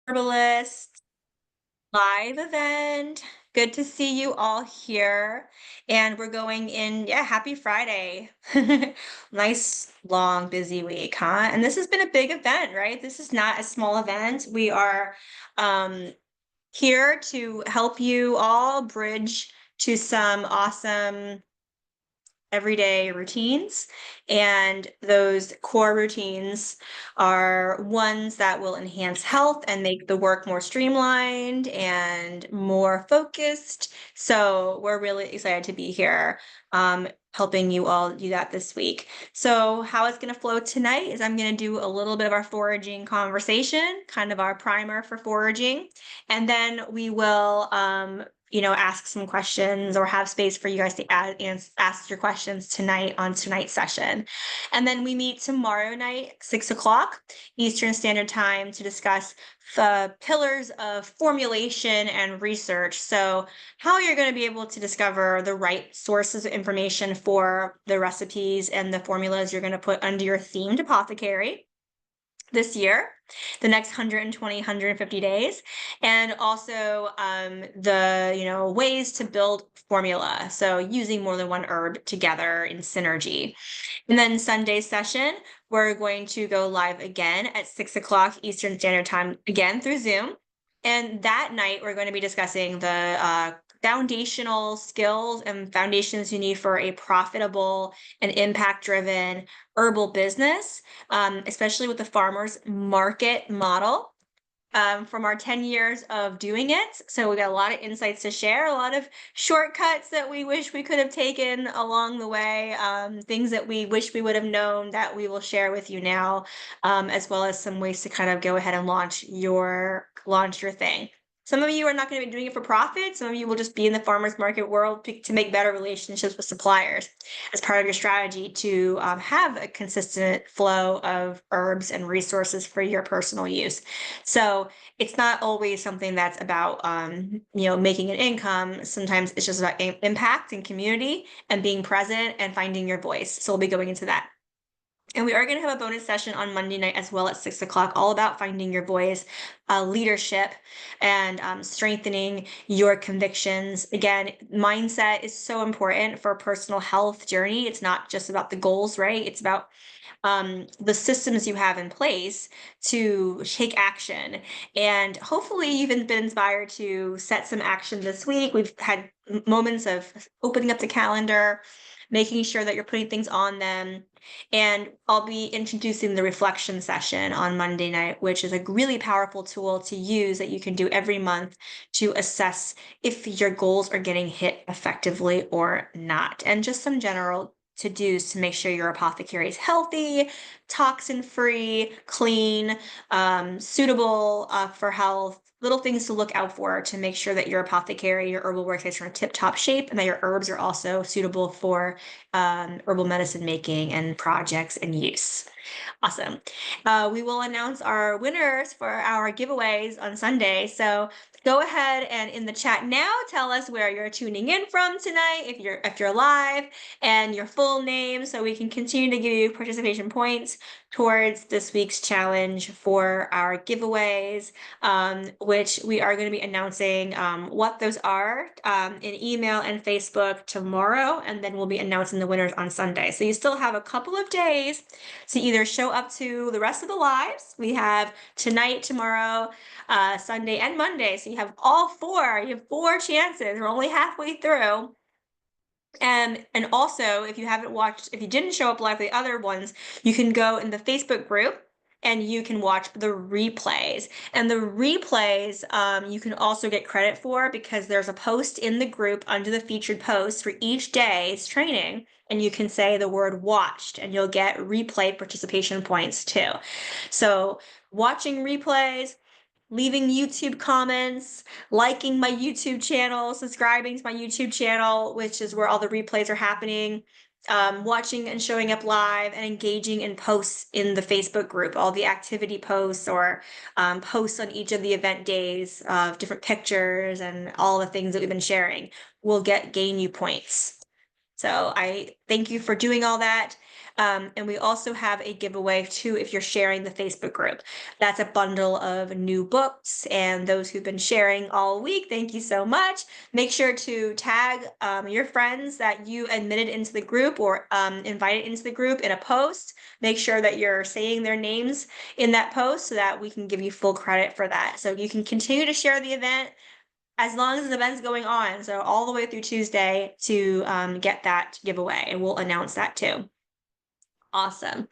Herbalist live event. Good to see you all here. And we're going in, yeah, happy Friday. Nice, long, busy week, huh? And this has been a big event, right? This is not a small event. We are um, here to help you all bridge to some awesome everyday routines. And those core routines are ones that will enhance health and make the work more streamlined and more focused. So we're really excited to be here, helping you all do that this week. So how it's going to flow tonight is I'm going to do a little bit of our foraging conversation, kind of our primer for foraging. And then we will ask some questions or have space for you guys to ask your questions tonight on tonight's session. And then we meet tomorrow night, 6 o'clock Eastern Standard Time, to discuss the pillars of formulation and research. So how you're going to be able to discover the right sources of information for the recipes and the formulas you're going to put under your themed apothecary this year, the next 120, 150 days, and also the ways to build formula. So using more than one herb together in synergy. And then Sunday session, we're going to go live again at 6 o'clock Eastern Standard Time, again through Zoom. And that night, we're going to be discussing the foundational skills and foundations you need for a profitable and impact-driven herbal business, especially with the farmers market model. From our 10 years of doing it. So we got a lot of insights to share, a lot of shortcuts that we wish we could have taken along the way, things that we wish we would have known that we will share with you now, as well as some ways to kind of go ahead and launch your thing. Some of you are not going to be doing it for profit. Some of you will just be in the farmers market world to make better relationships with suppliers as part of your strategy to have a consistent flow of herbs and resources for your personal use. So it's not always something that's about making an income. Sometimes it's just about impact and community and being present and finding your voice. So we'll be going into that. And we are going to have a bonus session on Monday night as well at 6 o'clock, all about finding your voice, leadership, and strengthening your convictions. Again, mindset is so important for a personal health journey. It's not just about the goals, right? It's about the systems you have in place to take action. And hopefully you've been inspired to set some action this week. We've had moments of opening up the calendar, making sure that you're putting things on them. And I'll be introducing the reflection session on Monday night, which is a really powerful tool to use that you can do every month to assess if your goals are getting hit effectively or not. And just some general to-dos to make sure your apothecary is healthy, toxin-free, clean, suitable for health, little things to look out for to make sure that your apothecary, your herbal workspace are in tip-top shape, and that your herbs are also suitable for herbal medicine making and projects and use. Awesome. We will announce our winners for our giveaways on Sunday. So go ahead and in the chat now, tell us where you're tuning in from tonight, if you're live, and your full name, so we can continue to give you participation points towards this week's challenge for our giveaways, which we are going to be announcing what those are in email and Facebook tomorrow, and then we'll be announcing the winners on Sunday. So you still have a couple of days to either show up to the rest of the lives. We have tonight, tomorrow, Sunday, and Monday. So you have all four. You have 4 chances. We're only halfway through. And also, if you didn't show up live for the other ones, you can go in the Facebook group and you can watch the replays. And the replays you can also get credit for, because there's a post in the group under the featured post for each day's training. And you can say the word watched and you'll get replay participation points too. So watching replays, leaving YouTube comments, liking my YouTube channel, subscribing to my YouTube channel, which is where all the replays are happening, watching and showing up live, and engaging in posts in the Facebook group, all the activity posts or posts on each of the event days of different pictures and all the things that we've been sharing will gain you points. So I thank you for doing all that. And we also have a giveaway too if you're sharing the Facebook group. That's a bundle of new books, and those who've been sharing all week, thank you so much. Make sure to tag your friends that you admitted into the group or invited into the group in a post. Make sure that you're saying their names in that post so that we can give you full credit for that. So you can continue to share the event as long as the event's going on. So all the way through Tuesday to get that giveaway, and we'll announce that too. Awesome.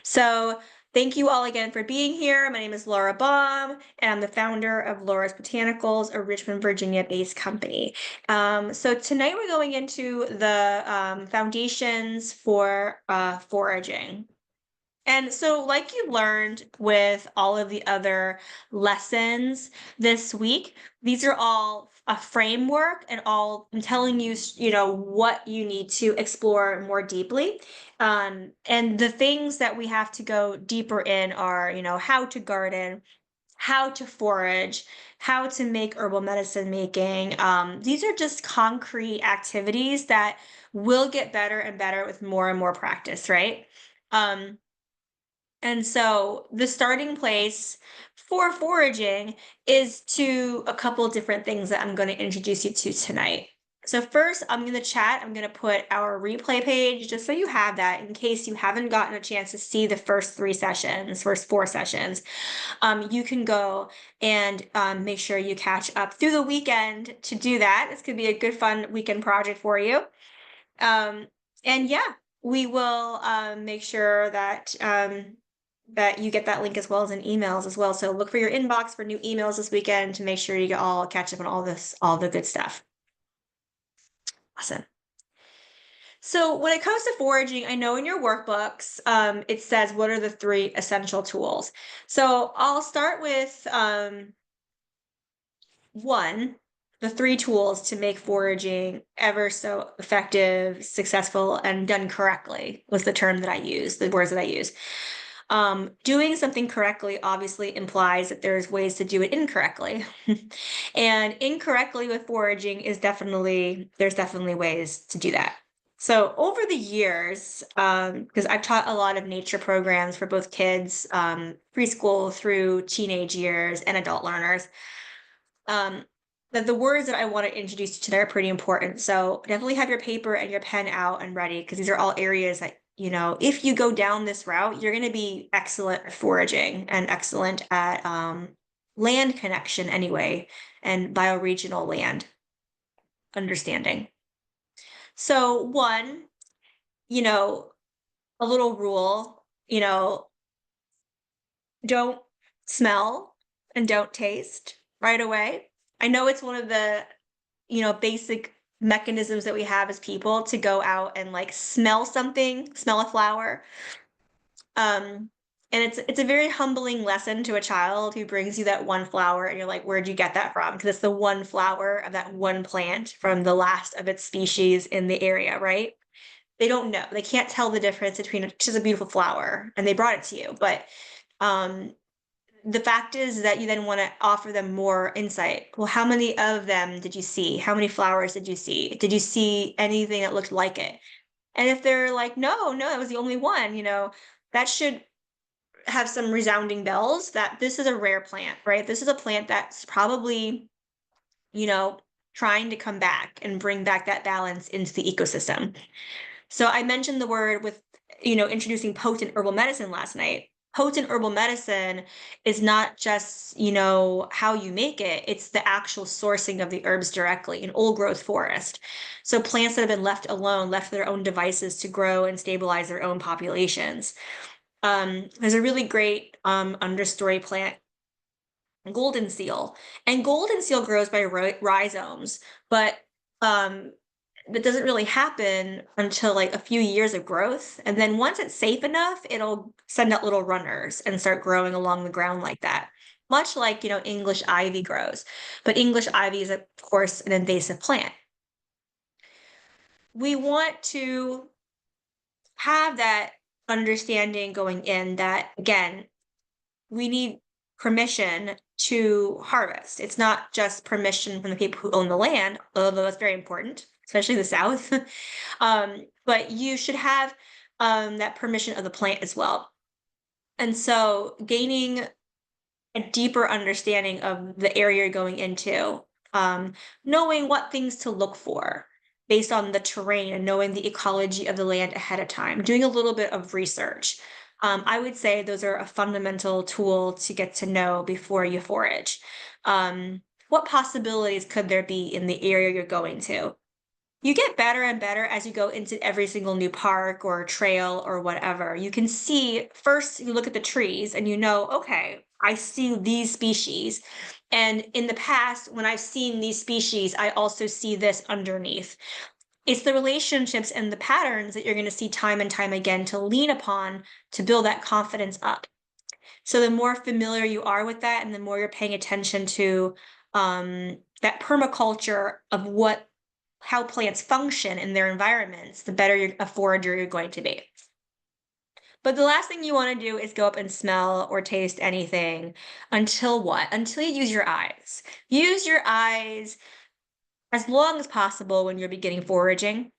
So thank you all again for being here. My name is Laura Baum, and I'm the founder of Laura's Botanicals, a Richmond, Virginia-based company. So tonight we're going into the foundations for foraging. And so, like you learned with all of the other lessons this week, these are all a framework and all I'm telling you, what you need to explore more deeply. And the things that we have to go deeper in are, how to garden, how to forage, how to make herbal medicine making. These are just concrete activities that will get better and better with more and more practice, right? Um, and so the starting place for foraging is to a couple different things that I'm going to introduce you to tonight. So first, I'm going to chat. I'm going to put our replay page just so you have that in case you haven't gotten a chance to see the first first 4 sessions. You can go and make sure you catch up through the weekend to do that. This could be a good, fun weekend project for you. And yeah, we will make sure that that you get that link as well as in emails as well. So look for your inbox for new emails this weekend to make sure you get all catch up on all the good stuff. Awesome. So when it comes to foraging, I know in your workbooks, it says, what are the 3 essential tools? So I'll start with 1, the 3 tools to make foraging ever so effective, successful, and done correctly was the term that I used, the words that I use. Doing something correctly obviously implies that there's ways to do it incorrectly. And incorrectly with foraging there's definitely ways to do that. So over the years, because I've taught a lot of nature programs for both kids, preschool through teenage years and adult learners, that the words that I want to introduce you today are pretty important. So definitely have your paper and your pen out and ready, because these are all areas that, if you go down this route, you're going to be excellent at foraging and excellent at land connection anyway, and bioregional land understanding. So one, a little rule, don't smell and don't taste right away. I know it's one of the, basic mechanisms that we have as people to go out and like smell something, smell a flower. And it's a very humbling lesson to a child who brings you that one flower and you're like, where'd you get that from? Because it's the one flower of that one plant from the last of its species in the area, right? They don't know. They can't tell the difference between it's just a beautiful flower and they brought it to you. But the fact is that you then want to offer them more insight. Well, how many of them did you see? How many flowers did you see? Did you see anything that looked like it? And if they're like, no, that was the only one, that should have some resounding bells that this is a rare plant, right? This is a plant that's probably, trying to come back and bring back that balance into the ecosystem. So I mentioned the word with, introducing potent herbal medicine last night. Potent herbal medicine is not just, how you make it, it's the actual sourcing of the herbs directly, an old growth forest. So plants that have been left alone, left to their own devices to grow and stabilize their own populations. There's a really great understory plant, golden seal, and golden seal grows by rhizomes, but that doesn't really happen until like a few years of growth. And then once it's safe enough, it'll send out little runners and start growing along the ground like that. Much like, English ivy grows. But English ivy is, of course, an invasive plant. We want to have that understanding going in that, again, we need permission to harvest. It's not just permission from the people who own the land, although that's very important, especially the South. But you should have that permission of the plant as well. And so gaining a deeper understanding of the area you're going into, um, knowing what things to look for based on the terrain and knowing the ecology of the land ahead of time, doing a little bit of research. I would say those are a fundamental tool to get to know before you forage. What possibilities could there be in the area you're going to? You get better and better as you go into every single new park or trail or whatever. You can see first, you look at the trees and you know, okay, I see these species. And in the past, when I've seen these species, I also see this underneath. It's the relationships and the patterns that you're going to see time and time again to lean upon to build that confidence up. So the more familiar you are with that and the more you're paying attention to that permaculture of what how plants function in their environments, the better a forager you're going to be. But the last thing you want to do is go up and smell or taste anything until what? Until you use your eyes. Use your eyes as long as possible when you're beginning foraging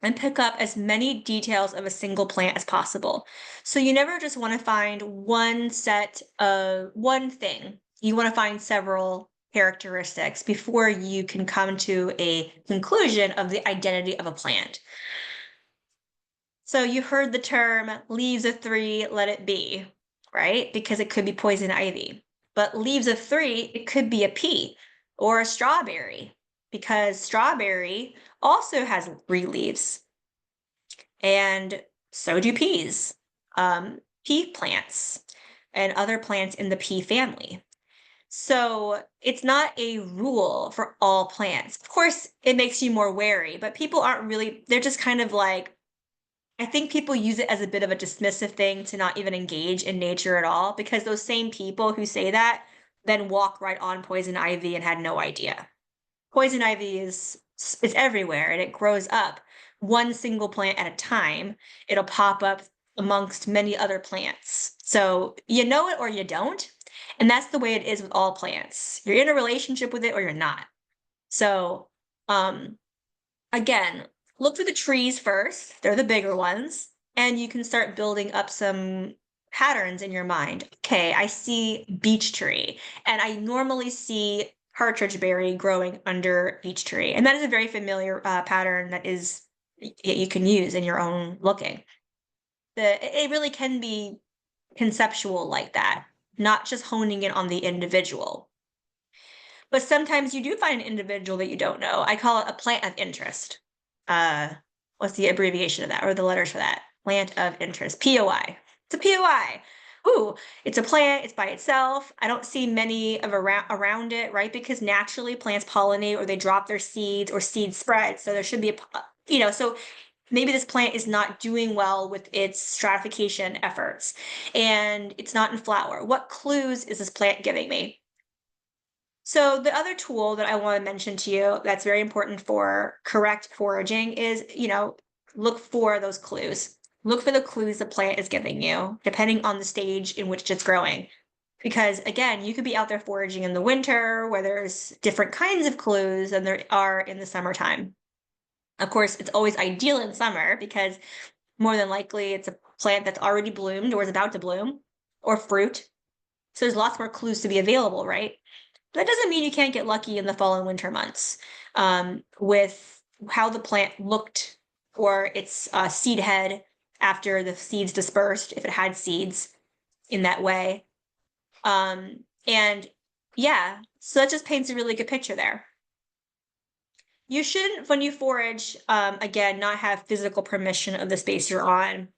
and pick up as many details of a single plant as possible. So you never just want to find one thing. You want to find several characteristics before you can come to a conclusion of the identity of a plant. So you heard the term leaves of three, let it be, right? Because it could be poison ivy. But leaves of three, it could be a pea or a strawberry because strawberry also has three leaves. And so do peas, pea plants, and other plants in the pea family. So it's not a rule for all plants. Of course, it makes you more wary, but people aren't really, they're just kind of like, I think people use it as a bit of a dismissive thing to not even engage in nature at all because those same people who say that then walk right on poison ivy and had no idea. Poison ivy is everywhere and it grows up one single plant at a time. It'll pop up amongst many other plants. So you know it or you don't. And that's the way it is with all plants. You're in a relationship with it or you're not. So um again, look for the trees first. They're the bigger ones. And you can start building up some patterns in your mind. Okay, I see beech tree, and I normally see partridge berry growing under beech tree. And that is a very familiar pattern that is you can use in your own looking. It really can be conceptual like that, not just honing in on the individual. But sometimes you do find an individual that you don't know. I call it a plant of interest. Uh, what's the abbreviation of that or the letters for that? Plant of interest. POI. It's a POI. Ooh, it's a plant, it's by itself. I don't see many of around it, right? Because naturally plants pollinate or they drop their seeds or seed spread. So there should be so maybe this plant is not doing well with its stratification efforts and it's not in flower. What clues is this plant giving me? So the other tool that I want to mention to you that's very important for correct foraging is, look for those clues. Look for the clues the plant is giving you, depending on the stage in which it's growing. Because again, you could be out there foraging in the winter where there's different kinds of clues than there are in the summertime. Of course, it's always ideal in summer because more than likely it's a plant that's already bloomed or is about to bloom or fruit. So there's lots more clues to be available, right? That doesn't mean you can't get lucky in the fall and winter months with how the plant looked or its seed head after the seeds dispersed, if it had seeds in that way. And yeah, so that just paints a really good picture there. You shouldn't, when you forage, again, not have physical permission of the space you're on.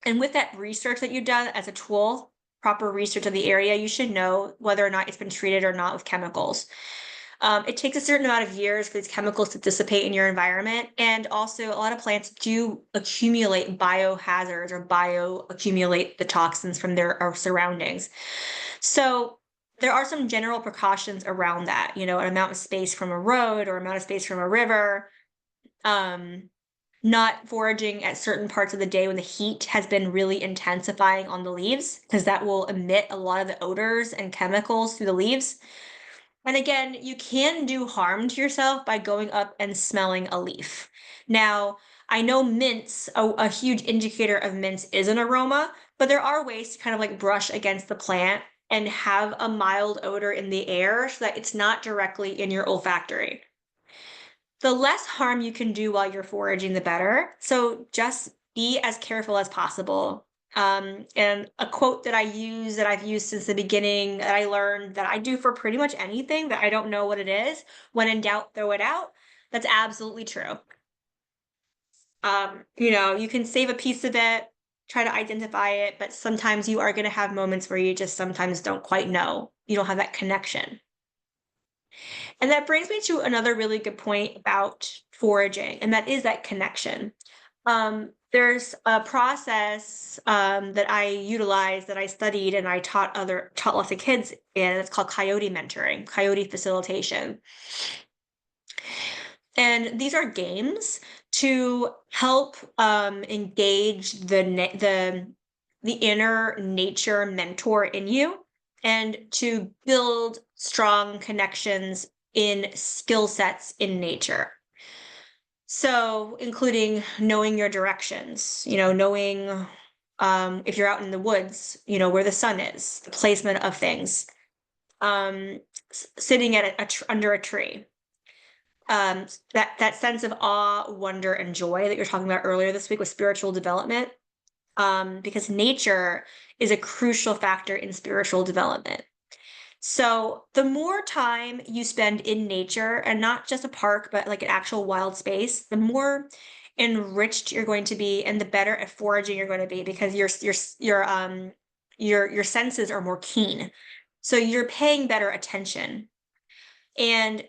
And with that research that you've done as a tool, proper research of the area, you should know whether or not it's been treated or not with chemicals. It takes a certain amount of years for these chemicals to dissipate in your environment. And also, a lot of plants do accumulate biohazards or bioaccumulate the toxins from their surroundings. So, there are some general precautions around that, an amount of space from a road or amount of space from a river. Not foraging at certain parts of the day when the heat has been really intensifying on the leaves, because that will emit a lot of the odors and chemicals through the leaves. And again, you can do harm to yourself by going up and smelling a leaf. Now, I know mints, a huge indicator of mints is an aroma, but there are ways to kind of like brush against the plant and have a mild odor in the air so that it's not directly in your olfactory. The less harm you can do while you're foraging, the better. So just be as careful as possible. And a quote that I use that I've used since the beginning that I learned that I do for pretty much anything that I don't know what it is, when in doubt, throw it out. That's absolutely true. You can save a piece of it, try to identify it, but sometimes you are going to have moments where you just sometimes don't quite know. You don't have that connection. And that brings me to another really good point about foraging, and that is that connection. There's a process that I utilize that I studied and I taught lots of kids in. It's called coyote mentoring, coyote facilitation. And these are games to help engage the inner nature mentor in you and to build strong connections in skill sets in nature. So, including knowing your directions, knowing if you're out in the woods, where the sun is, the placement of things, sitting at under a tree, that sense of awe, wonder, and joy that you're talking about earlier this week with spiritual development, because nature is a crucial factor in spiritual development. So the more time you spend in nature, and not just a park, but like an actual wild space, the more enriched you're going to be, and the better at foraging you're going to be, because your senses are more keen. So you're paying better attention. And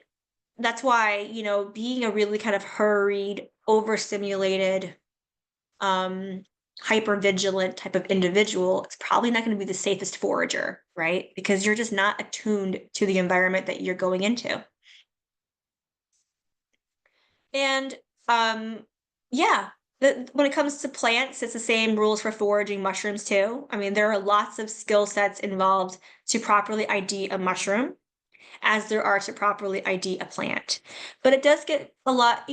that's why, being a really kind of hurried, overstimulated, um, hyper vigilant type of individual is probably not going to be the safest forager, right? Because you're just not attuned to the environment that you're going into. And yeah, when it comes to plants, it's the same rules for foraging mushrooms too. I mean, there are lots of skill sets involved to properly ID a mushroom, as there are to properly ID a plant. But it does get a lot,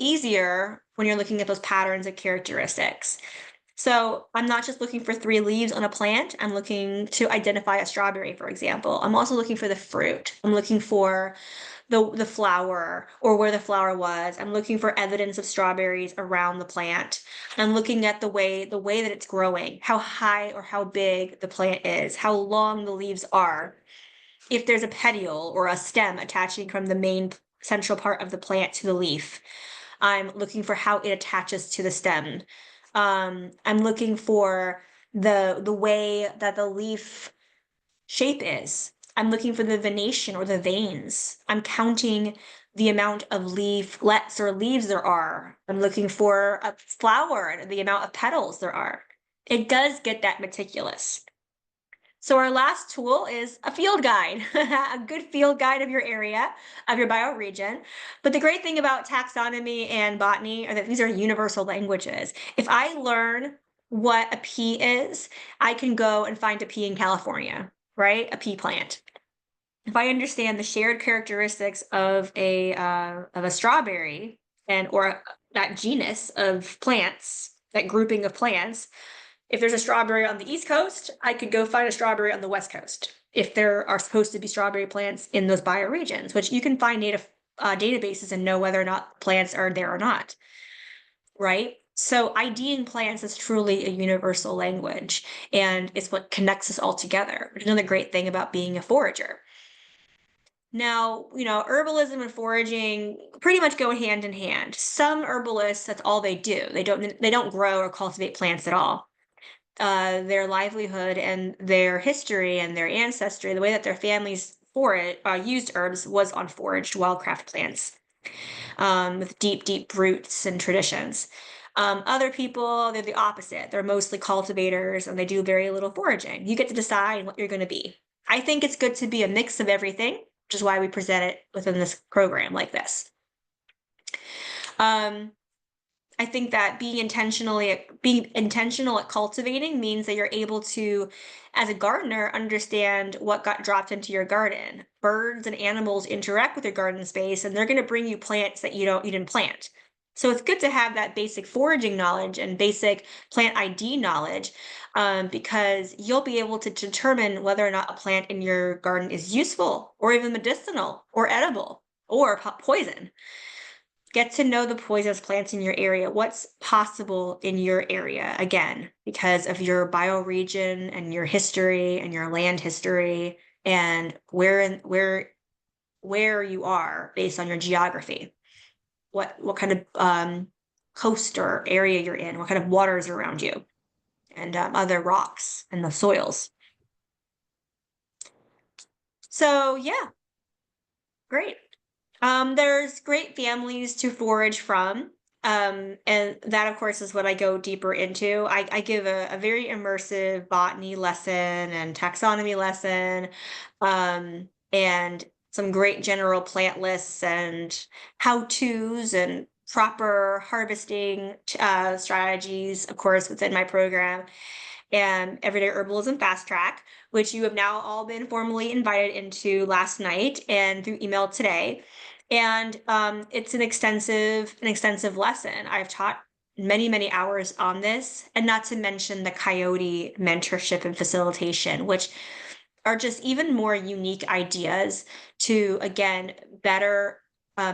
easier when you're looking at those patterns and characteristics. So I'm not just looking for 3 leaves on a plant. I'm looking to identify a strawberry, for example. I'm also looking for the fruit. I'm looking for the flower or where the flower was. I'm looking for evidence of strawberries around the plant. I'm looking at the way that it's growing, how high or how big the plant is, how long the leaves are, if there's a petiole or a stem attaching from the main central part of the plant to the leaf. I'm looking for how it attaches to the stem. I'm looking for the way that the leaf shape is. I'm looking for the venation or the veins. I'm counting the amount of leaflets or leaves there are. I'm looking for a flower and the amount of petals there are. It does get that meticulous. So our last tool is a field guide, a good field guide of your area, of your bioregion. But the great thing about taxonomy and botany are that these are universal languages. If I learn what a pea is, I can go and find a pea in California, right? A pea plant. If I understand the shared characteristics of a strawberry or that genus of plants, that grouping of plants, if there's a strawberry on the East Coast, I could go find a strawberry on the West Coast. If there are supposed to be strawberry plants in those bioregions, which you can find native databases and know whether or not plants are there or not, right? So IDing plants is truly a universal language, and it's what connects us all together, which is another great thing about being a forager. Now, herbalism and foraging pretty much go hand in hand. Some herbalists, that's all they do. They don't grow or cultivate plants at all. Their livelihood and their history and their ancestry, the way that their families used herbs was on foraged wildcraft plants, with deep, deep roots and traditions. Other people, they're the opposite. They're mostly cultivators and they do very little foraging. You get to decide what you're going to be. I think it's good to be a mix of everything, which is why we present it within this program like this. Um, I think that being intentional at cultivating means that you're able to, as a gardener, understand what got dropped into your garden. Birds and animals interact with your garden space, and they're going to bring you plants that you didn't plant. So it's good to have that basic foraging knowledge and basic plant ID knowledge, because you'll be able to determine whether or not a plant in your garden is useful or even medicinal or edible or poison. Get to know the poisonous plants in your area, what's possible in your area, again, because of your bioregion and your history and your land history and where you are based on your geography. What kind of coast or area you're in, what kind of waters are around you, and other rocks and the soils. So yeah, great. There's great families to forage from. And that, of course, is what I go deeper into. I give a very immersive botany lesson and taxonomy lesson, and some great general plant lists and how-tos and proper harvesting strategies, of course, within my program, and Everyday Herbalism Fast Track, which you have now all been formally invited into last night and through email today. And it's an extensive lesson. I've taught many hours on this, and not to mention the Coyote mentorship and facilitation, which are just even more unique ideas to, again, better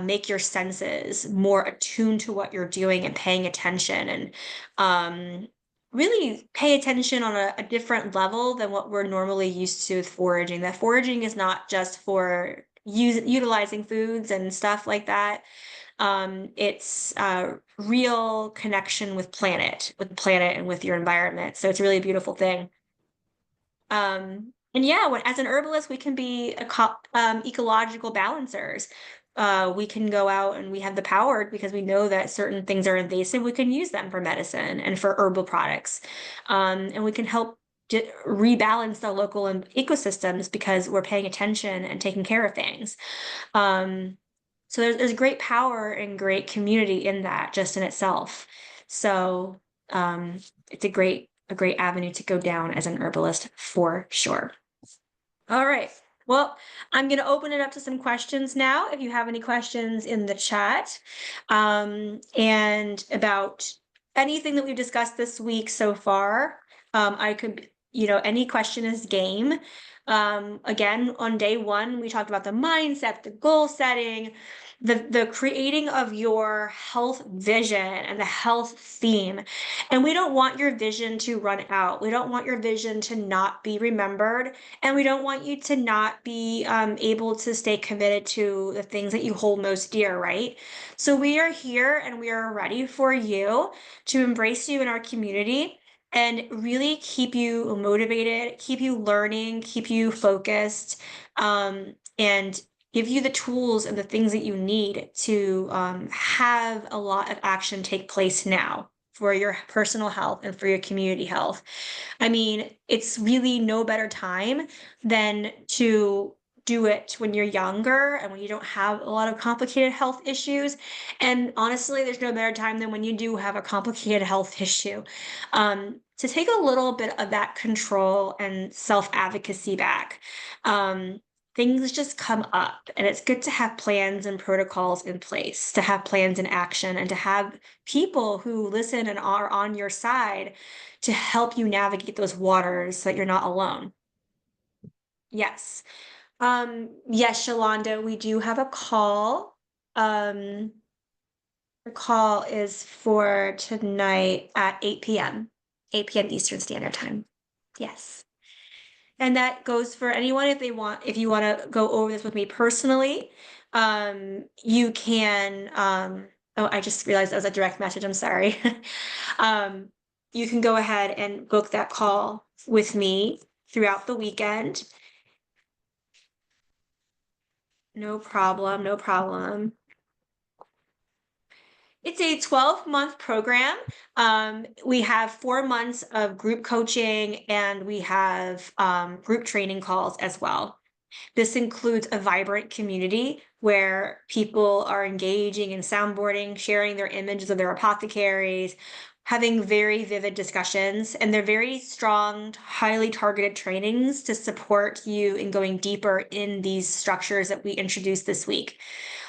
make your senses more attuned to what you're doing and paying attention, and really pay attention on a different level than what we're normally used to with foraging. That foraging is not just for utilizing foods and stuff like that. It's a real connection with the planet and with your environment. So it's a really beautiful thing. And yeah, as an herbalist, we can be ecological balancers. We can go out and we have the power, because we know that certain things are invasive. We can use them for medicine and for herbal products. And we can help rebalance the local ecosystems because we're paying attention and taking care of things. So there's great power and great community in that just in itself. So it's a great avenue to go down as an herbalist for sure. All right. Well, I'm going to open it up to some questions now. If you have any questions in the chat, and about anything that we've discussed this week so far, I could, any question is game. Again, on day one, we talked about the mindset, the goal setting, the creating of your health vision and the health theme. And we don't want your vision to run out. We don't want your vision to not be remembered. And we don't want you to not be able to stay committed to the things that you hold most dear, right? So we are here and we are ready for you to embrace you in our community and really keep you motivated, keep you learning, keep you focused, and give you the tools and the things that you need to have a lot of action take place now for your personal health and for your community health. I mean, it's really no better time than to do it when you're younger and when you don't have a lot of complicated health issues. And honestly, there's no better time than when you do have a complicated health issue. To take a little bit of that control and self-advocacy back. Things just come up, and it's good to have plans and protocols in place, to have plans in action, and to have people who listen and are on your side to help you navigate those waters so that you're not alone. Yes. Yes, Shalonda, we do have a call. The call is for tonight at 8 p.m. 8 p.m. Eastern Standard Time. Yes. And that goes for anyone if you want to go over this with me personally. You can, oh, I just realized that was a direct message. I'm sorry. You can go ahead and book that call with me throughout the weekend. No problem, no problem. It's a 12-month program. We have 4 months of group coaching, and we have group training calls as well. This includes a vibrant community where people are engaging in soundboarding, sharing their images of their apothecaries, having very vivid discussions, and they're very strong, highly targeted trainings to support you in going deeper in these structures that we introduced this week.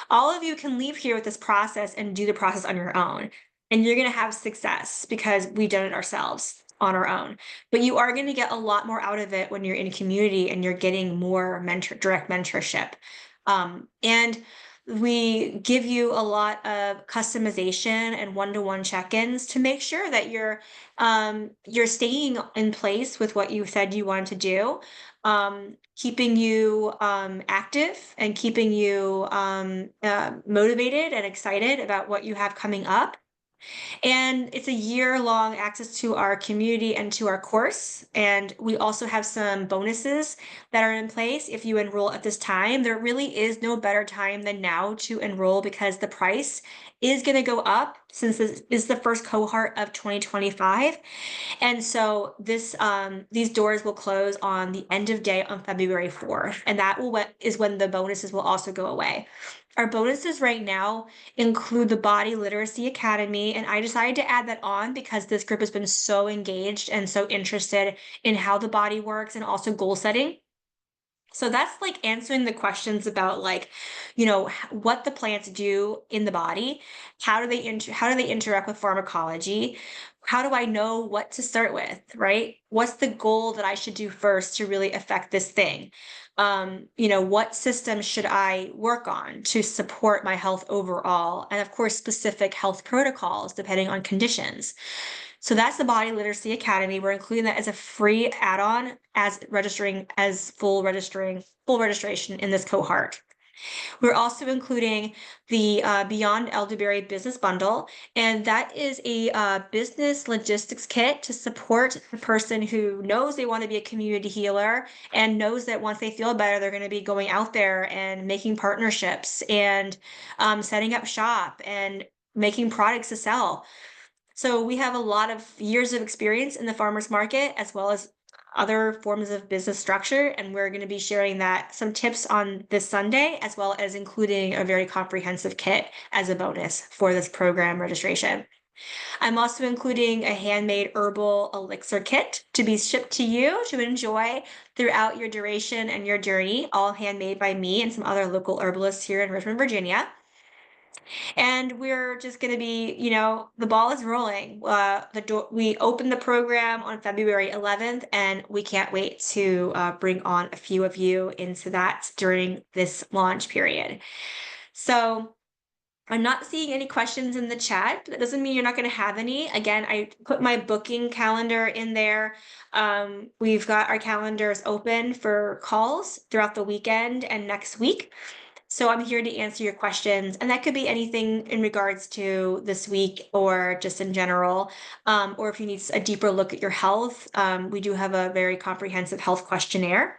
All of you can leave here with this process and do the process on your own. And you're going to have success because we've done it ourselves on our own. But you are going to get a lot more out of it when you're in a community and you're getting more direct mentorship. And we give you a lot of customization and one-to-one check-ins to make sure that you're staying in place with what you said you wanted to do, keeping you active and keeping you motivated and excited about what you have coming up. And it's a year-long access to our community and to our course. And we also have some bonuses that are in place if you enroll at this time. There really is no better time than now to enroll because the price is going to go up since this is the first cohort of 2025. And so these doors will close on the end of day on February 4th, and that is when the bonuses will also go away. Our bonuses right now include the Body Literacy Academy, and I decided to add that on because this group has been so engaged and so interested in how the body works and also goal setting. So that's like answering the questions about like, what the plants do in the body, how do they interact with pharmacology? How do I know what to start with, right? What's the goal that I should do first to really affect this thing? What systems should I work on to support my health overall? And of course, specific health protocols depending on conditions. So that's the Body Literacy Academy. We're including that as a free add-on as full registration in this cohort. We're also including the Beyond Elderberry Business Bundle, and that is a business logistics kit to support the person who knows they want to be a community healer and knows that once they feel better, they're going to be going out there and making partnerships and setting up shop and making products to sell. So we have a lot of years of experience in the farmers market as well as other forms of business structure. And we're going to be sharing some tips on this Sunday, as well as including a very comprehensive kit as a bonus for this program registration. I'm also including a handmade herbal elixir kit to be shipped to you to enjoy throughout your duration and your journey, all handmade by me and some other local herbalists here in Richmond, Virginia. And we're just going to be, the ball is rolling. We opened the program on February 11th, and we can't wait to bring on a few of you into that during this launch period. So I'm not seeing any questions in the chat. That doesn't mean you're not going to have any. Again, I put my booking calendar in there. We've got our calendars open for calls throughout the weekend and next week. So I'm here to answer your questions, and that could be anything in regards to this week or just in general, or if you need a deeper look at your health. We do have a very comprehensive health questionnaire.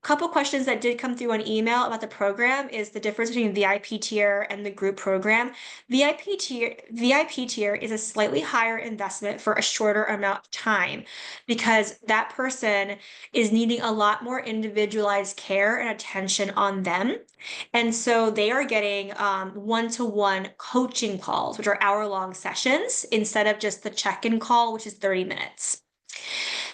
Couple questions that did come through on email about the program is the difference between VIP tier and the group program. VIP tier is a slightly higher investment for a shorter amount of time because that person is needing a lot more individualized care and attention on them. And so they are getting one-to-one coaching calls, which are hour-long sessions instead of just the check-in call, which is 30 minutes.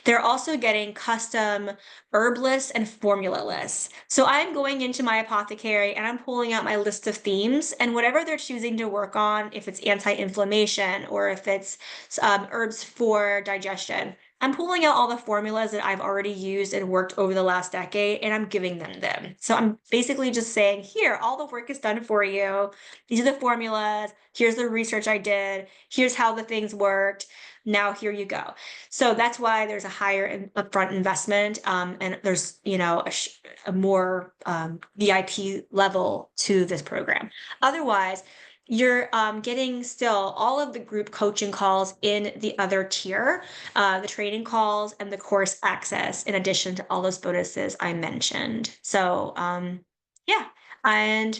They're also getting custom herb lists and formula lists. So I'm going into my apothecary and I'm pulling out my list of themes, and whatever they're choosing to work on, if it's anti-inflammation or if it's herbs for digestion, I'm pulling out all the formulas that I've already used and worked over the last decade, and I'm giving them. So I'm basically just saying, here, all the work is done for you. These are the formulas. Here's the research I did. Here's how the things worked. Now here you go. So that's why there's a higher upfront investment, and there's a more VIP level to this program. Otherwise, you're getting still all of the group coaching calls in the other tier, the training calls and the course access, in addition to all those bonuses I mentioned. So yeah, and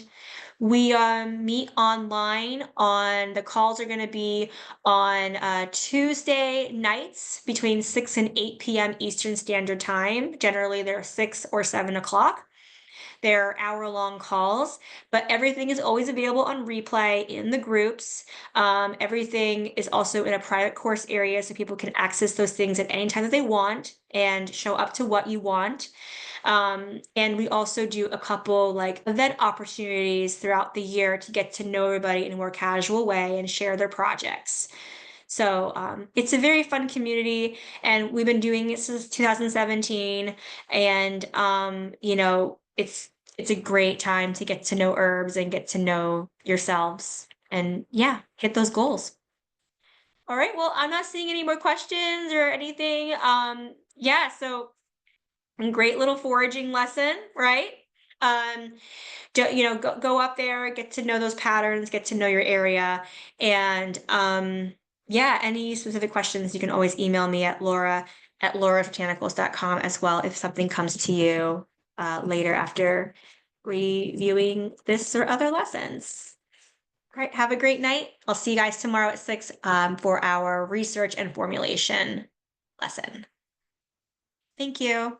we meet online the calls are going to be on Tuesday nights between 6 and 8 p.m. Eastern Standard Time. Generally, they're 6 or 7 o'clock. They're hour-long calls, but everything is always available on replay in the groups. Everything is also in a private course area, so people can access those things at any time that they want and show up to what you want. And we also do a couple like event opportunities throughout the year to get to know everybody in a more casual way and share their projects. So it's a very fun community, and we've been doing it since 2017. And it's a great time to get to know herbs and get to know yourselves. And yeah, hit those goals. All right. Well, I'm not seeing any more questions or anything. Yeah. So great little foraging lesson, right? Um, go up there, get to know those patterns, get to know your area. And yeah, any specific questions, you can always email me at laura@laurabotanicals.com as well if something comes to you later after reviewing this or other lessons. All right, have a great night. I'll see you guys tomorrow at 6 for our research and formulation lesson. Thank you.